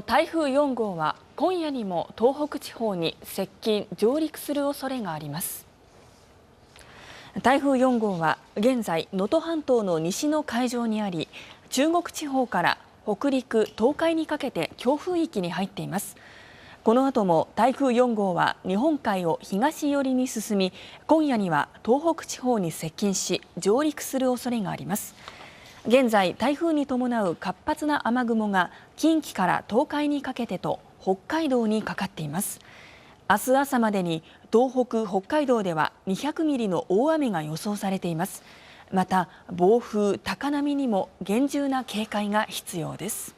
台風4号は今夜にも東北地方に接近・上陸する恐れがあります。台風4号は現在能登半島の西の海上にあり、中国地方から北陸・東海にかけて強風域に入っています。この後も台風4号は日本海を東寄りに進み、今夜には東北地方に接近し上陸する恐れがあります。現在、台風に伴う活発な雨雲が近畿から東海にかけてと北海道にかかっています。明日朝までに東北・北海道では200ミリの大雨が予想されています。また暴風・高波にも厳重な警戒が必要です。